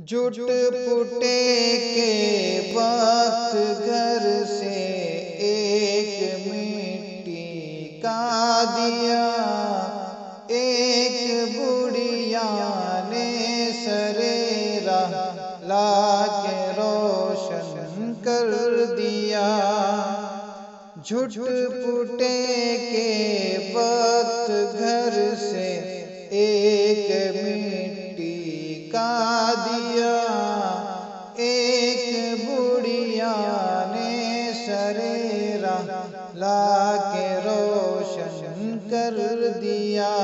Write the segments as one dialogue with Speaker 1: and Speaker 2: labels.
Speaker 1: جھٹ پٹے کے وقت گھر سے ایک مٹی کا دیا، ایک بڑھیا نے سرے راہ لا کے روشن کر دیا۔ جھٹ پٹے کے وقت گھر سے ایک مٹی کا دیا، ایک بڑھیا نے سرے راہ لا کے روشن کر دیا،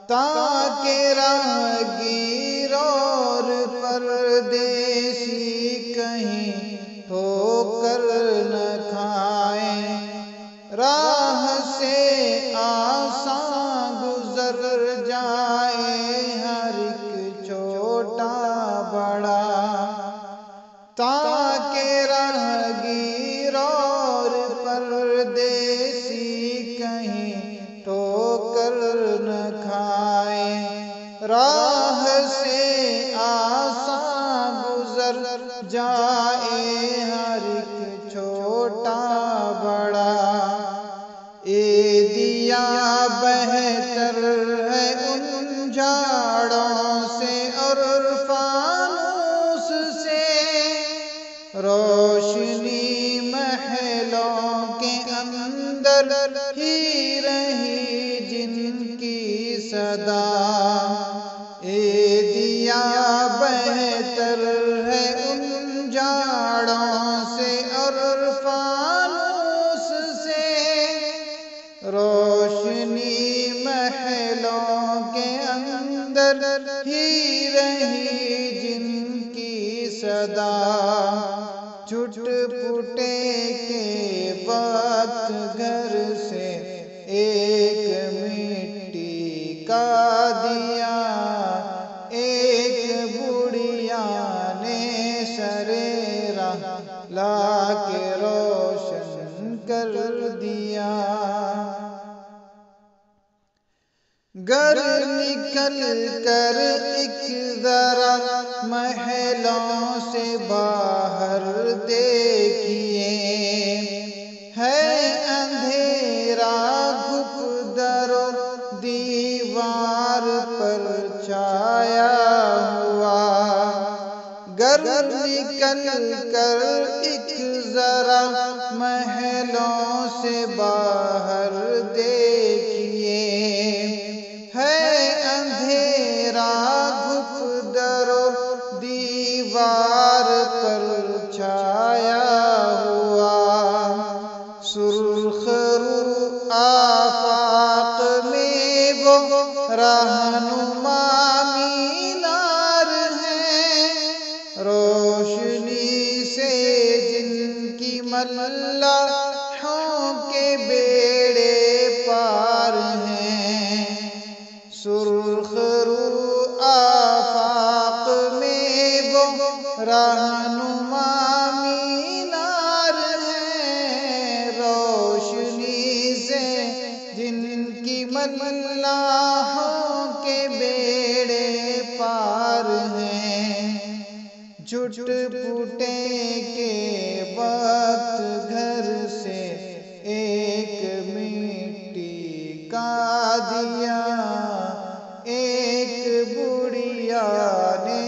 Speaker 1: تاکہ راہگیر اور پردیسی کہیں ٹھوکر نہ کھائیں، راہ سے آساں گزر جائے ہر ایک چھوٹا بڑا، تاکہ راہگیر اور پردیسی کہیں ٹھوکر نہ کھائیں، راہ سے آساں گزر جائے ہر ایک چھوٹا بڑا۔ اے دیا بہتر ہے ان جھاڑوں سے اور فانوس سے، روشنی محلوں کے اندر ہی رہی جن کی صدا۔ اے دیا بہتر ہے ان جھاڑوں سے اور فانوس سے، روشنی محلوں کے اندر ہی رہی جن کی صدا۔ جھٹ پٹے کے وقت گھر سے ایک مٹی کا دیا، ایک بڑھیا نے سرے راہ لا کے روشن کر دیا۔ گر نکل کر ایک ذرا محلوں سے باہر دیکھیے، ہے اندھیرا گھپ در و دیوار پر چھایا ہوا۔ گر نکل کر ایک ذرا محلوں سے باہر دیکھیے، ہے اندھیرا گھپ در و دیوار پر چھایا ہوا۔ سرخ رو آفاق میں وہ رہنما مینار ہیں، روشنی سے جن کی ملاحوں کے بیڑے پار ہیں۔ سرخ رو آفاق میں وہ رہنما مینار ہیں، روشنی سے جن کی ملاحوں کے بیڑے پار ہیں۔ جھٹ پٹے کے وقت گھر سے ایک مٹی کا دیا، ایک بڑھیا نے